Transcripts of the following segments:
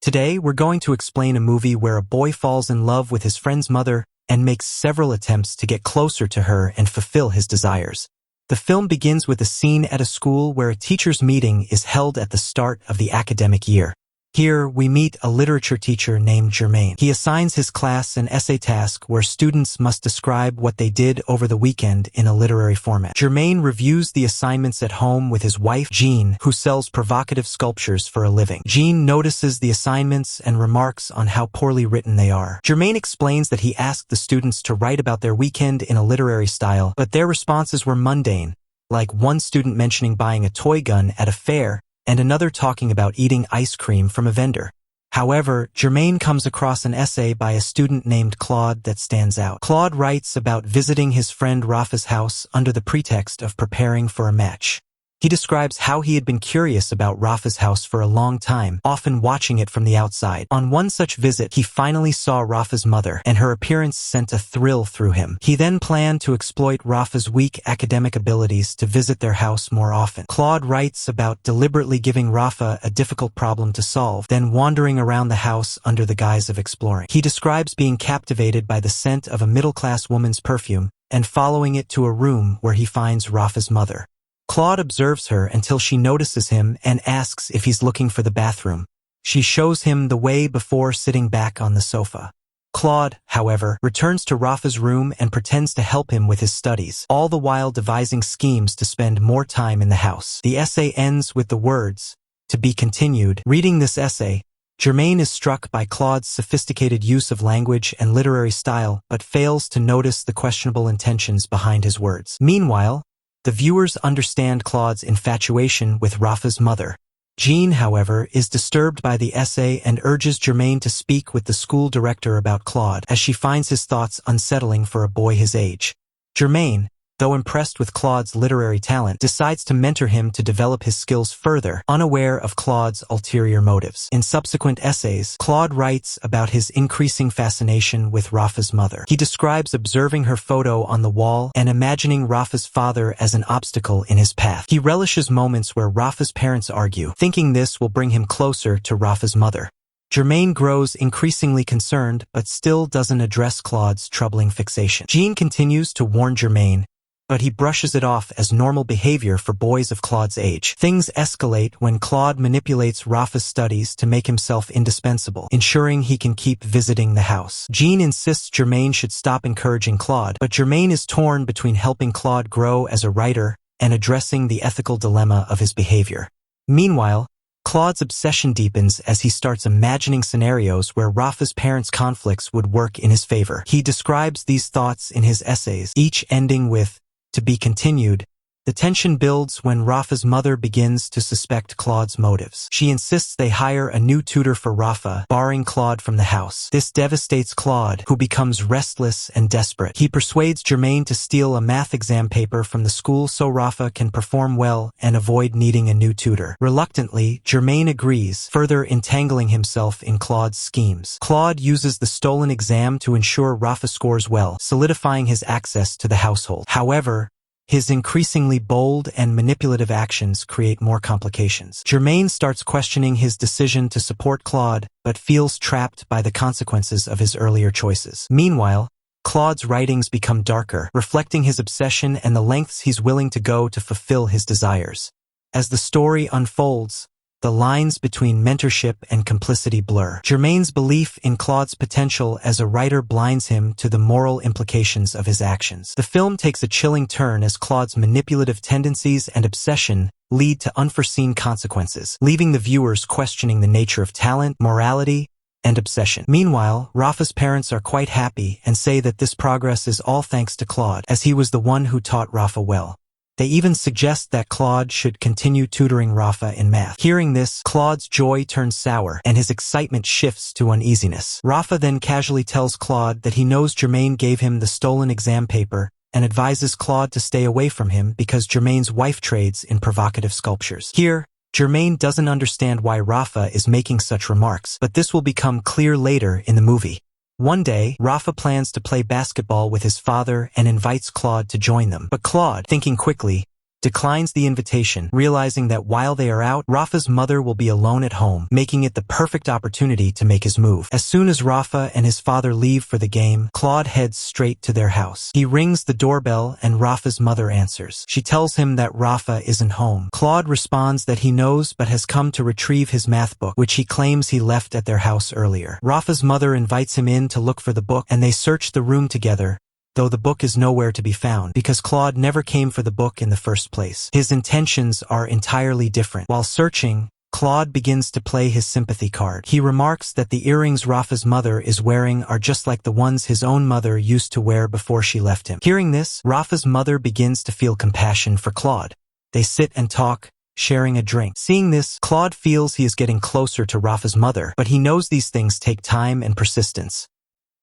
Today, we're going to explain a movie where a boy falls in love with his friend's mother and makes several attempts to get closer to her and fulfill his desires. The film begins with a scene at a school where a teachers' meeting is held at the start of the academic year. Here, we meet a literature teacher named Germain. He assigns his class an essay task where students must describe what they did over the weekend in a literary format. Germain reviews the assignments at home with his wife, Jean, who sells provocative sculptures for a living. Jean notices the assignments and remarks on how poorly written they are. Germain explains that he asked the students to write about their weekend in a literary style, but their responses were mundane, like one student mentioning buying a toy gun at a fair, and another talking about eating ice cream from a vendor. However, Germain comes across an essay by a student named Claude that stands out. Claude writes about visiting his friend Rafa's house under the pretext of preparing for a match. He describes how he had been curious about Rafa's house for a long time, often watching it from the outside. On one such visit, he finally saw Rafa's mother, and her appearance sent a thrill through him. He then planned to exploit Rafa's weak academic abilities to visit their house more often. Claude writes about deliberately giving Rafa a difficult problem to solve, then wandering around the house under the guise of exploring. He describes being captivated by the scent of a middle-class woman's perfume and following it to a room where he finds Rafa's mother. Claude observes her until she notices him and asks if he's looking for the bathroom. She shows him the way before sitting back on the sofa. Claude, however, returns to Rafa's room and pretends to help him with his studies, all the while devising schemes to spend more time in the house. The essay ends with the words, "To be continued." Reading this essay, Germain is struck by Claude's sophisticated use of language and literary style, but fails to notice the questionable intentions behind his words. Meanwhile, the viewers understand Claude's infatuation with Rafa's mother. Jean, however, is disturbed by the essay and urges Germain to speak with the school director about Claude, as she finds his thoughts unsettling for a boy his age. Germain, though impressed with Claude's literary talent, decides to mentor him to develop his skills further, unaware of Claude's ulterior motives. In subsequent essays, Claude writes about his increasing fascination with Rafa's mother. He describes observing her photo on the wall and imagining Rafa's father as an obstacle in his path. He relishes moments where Rafa's parents argue, thinking this will bring him closer to Rafa's mother. Germain grows increasingly concerned, but still doesn't address Claude's troubling fixation. Jean continues to warn Germain, but he brushes it off as normal behavior for boys of Claude's age. Things escalate when Claude manipulates Rafa's studies to make himself indispensable, ensuring he can keep visiting the house. Jean insists Germain should stop encouraging Claude, but Germain is torn between helping Claude grow as a writer and addressing the ethical dilemma of his behavior. Meanwhile, Claude's obsession deepens as he starts imagining scenarios where Rafa's parents' conflicts would work in his favor. He describes these thoughts in his essays, each ending with "To be continued." The tension builds when Rafa's mother begins to suspect Claude's motives. She insists they hire a new tutor for Rafa, barring Claude from the house. This devastates Claude, who becomes restless and desperate. He persuades Germain to steal a math exam paper from the school so Rafa can perform well and avoid needing a new tutor. Reluctantly, Germain agrees, further entangling himself in Claude's schemes. Claude uses the stolen exam to ensure Rafa scores well, solidifying his access to the household. However, his increasingly bold and manipulative actions create more complications. Germain starts questioning his decision to support Claude, but feels trapped by the consequences of his earlier choices. Meanwhile, Claude's writings become darker, reflecting his obsession and the lengths he's willing to go to fulfill his desires. As the story unfolds, the lines between mentorship and complicity blur. Germain's belief in Claude's potential as a writer blinds him to the moral implications of his actions. The film takes a chilling turn as Claude's manipulative tendencies and obsession lead to unforeseen consequences, leaving the viewers questioning the nature of talent, morality, and obsession. Meanwhile, Rafa's parents are quite happy and say that this progress is all thanks to Claude, as he was the one who taught Rafa well. They even suggest that Claude should continue tutoring Rafa in math. Hearing this, Claude's joy turns sour, and his excitement shifts to uneasiness. Rafa then casually tells Claude that he knows Germain gave him the stolen exam paper and advises Claude to stay away from him because Germain's wife trades in provocative sculptures. Here, Germain doesn't understand why Rafa is making such remarks, but this will become clear later in the movie. One day, Rafa plans to play basketball with his father and invites Claude to join them. But Claude, thinking quickly, declines the invitation, realizing that while they are out, Rafa's mother will be alone at home, making it the perfect opportunity to make his move. As soon as Rafa and his father leave for the game, Claude heads straight to their house. He rings the doorbell and Rafa's mother answers. She tells him that Rafa isn't home. Claude responds that he knows but has come to retrieve his math book, which he claims he left at their house earlier. Rafa's mother invites him in to look for the book, and they search the room together, though the book is nowhere to be found because Claude never came for the book in the first place. His intentions are entirely different. While searching, Claude begins to play his sympathy card. He remarks that the earrings Rafa's mother is wearing are just like the ones his own mother used to wear before she left him. Hearing this, Rafa's mother begins to feel compassion for Claude. They sit and talk, sharing a drink. Seeing this, Claude feels he is getting closer to Rafa's mother, but he knows these things take time and persistence.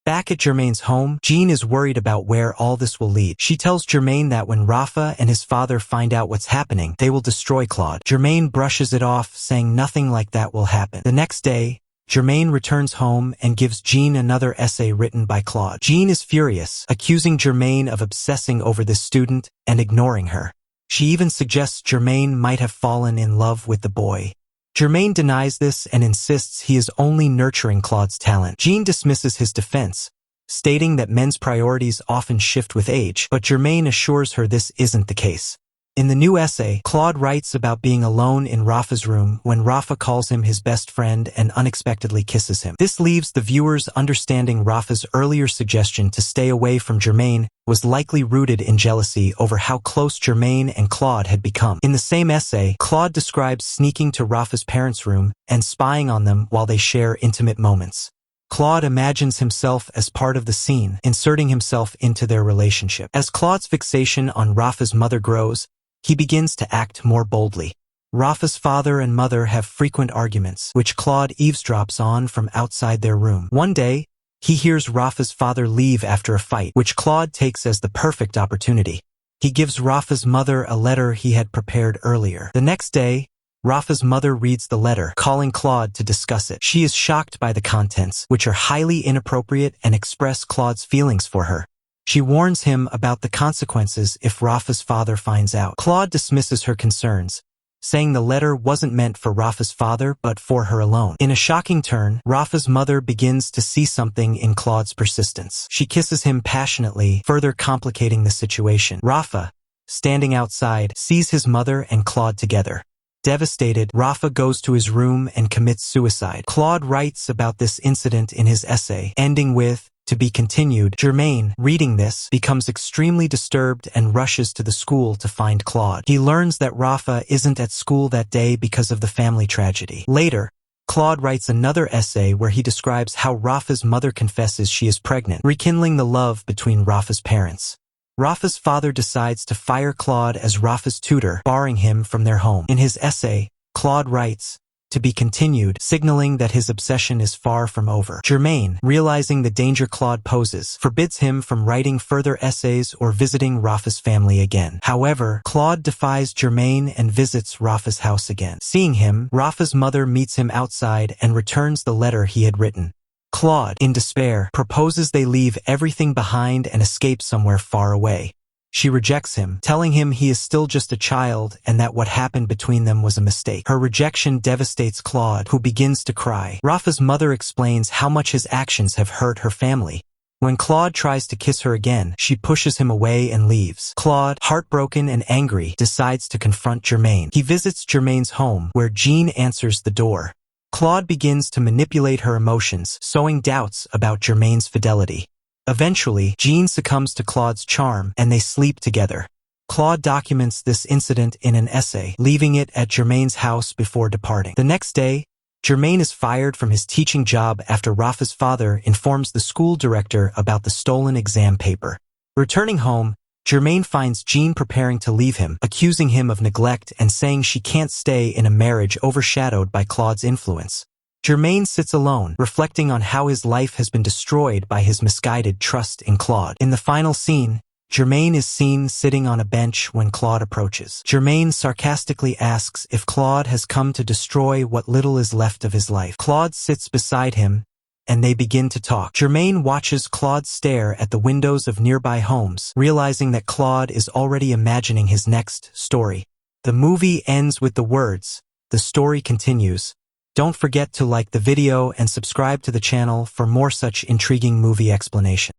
Back at Germain's home, Jean is worried about where all this will lead. She tells Germain that when Rafa and his father find out what's happening, they will destroy Claude. Germain brushes it off, saying nothing like that will happen. The next day, Germain returns home and gives Jean another essay written by Claude. Jean is furious, accusing Germain of obsessing over this student and ignoring her. She even suggests Germain might have fallen in love with the boy. Germain denies this and insists he is only nurturing Claude's talent. Jean dismisses his defense, stating that men's priorities often shift with age, but Germain assures her this isn't the case. In the new essay, Claude writes about being alone in Rafa's room when Rafa calls him his best friend and unexpectedly kisses him. This leaves the viewers understanding Rafa's earlier suggestion to stay away from Germain was likely rooted in jealousy over how close Germain and Claude had become. In the same essay, Claude describes sneaking to Rafa's parents' room and spying on them while they share intimate moments. Claude imagines himself as part of the scene, inserting himself into their relationship. As Claude's fixation on Rafa's mother grows, he begins to act more boldly. Rafa's father and mother have frequent arguments, which Claude eavesdrops on from outside their room. One day, he hears Rafa's father leave after a fight, which Claude takes as the perfect opportunity. He gives Rafa's mother a letter he had prepared earlier. The next day, Rafa's mother reads the letter, calling Claude to discuss it. She is shocked by the contents, which are highly inappropriate and express Claude's feelings for her. She warns him about the consequences if Rafa's father finds out. Claude dismisses her concerns, saying the letter wasn't meant for Rafa's father but for her alone. In a shocking turn, Rafa's mother begins to see something in Claude's persistence. She kisses him passionately, further complicating the situation. Rafa, standing outside, sees his mother and Claude together. Devastated, Rafa goes to his room and commits suicide. Claude writes about this incident in his essay, ending with, "To be continued." Germain, reading this, becomes extremely disturbed and rushes to the school to find Claude. He learns that Rafa isn't at school that day because of the family tragedy. Later, Claude writes another essay where he describes how Rafa's mother confesses she is pregnant, rekindling the love between Rafa's parents. Rafa's father decides to fire Claude as Rafa's tutor, barring him from their home. In his essay, Claude writes, "To be continued," signaling that his obsession is far from over. Germain, realizing the danger Claude poses, forbids him from writing further essays or visiting Rafa's family again. However, Claude defies Germain and visits Rafa's house again. Seeing him, Rafa's mother meets him outside and returns the letter he had written. Claude, in despair, proposes they leave everything behind and escape somewhere far away. She rejects him, telling him he is still just a child and that what happened between them was a mistake. Her rejection devastates Claude, who begins to cry. Rafa's mother explains how much his actions have hurt her family. When Claude tries to kiss her again, she pushes him away and leaves. Claude, heartbroken and angry, decides to confront Germain. He visits Germain's home, where Jean answers the door. Claude begins to manipulate her emotions, sowing doubts about Germain's fidelity. Eventually, Jean succumbs to Claude's charm, and they sleep together. Claude documents this incident in an essay, leaving it at Germain's house before departing. The next day, Germain is fired from his teaching job after Rafa's father informs the school director about the stolen exam paper. Returning home, Germain finds Jean preparing to leave him, accusing him of neglect and saying she can't stay in a marriage overshadowed by Claude's influence. Germain sits alone, reflecting on how his life has been destroyed by his misguided trust in Claude. In the final scene, Germain is seen sitting on a bench when Claude approaches. Germain sarcastically asks if Claude has come to destroy what little is left of his life. Claude sits beside him, and they begin to talk. Germaine watches Claude stare at the windows of nearby homes, realizing that Claude is already imagining his next story. The movie ends with the words, "The story continues." Don't forget to like the video and subscribe to the channel for more such intriguing movie explanation.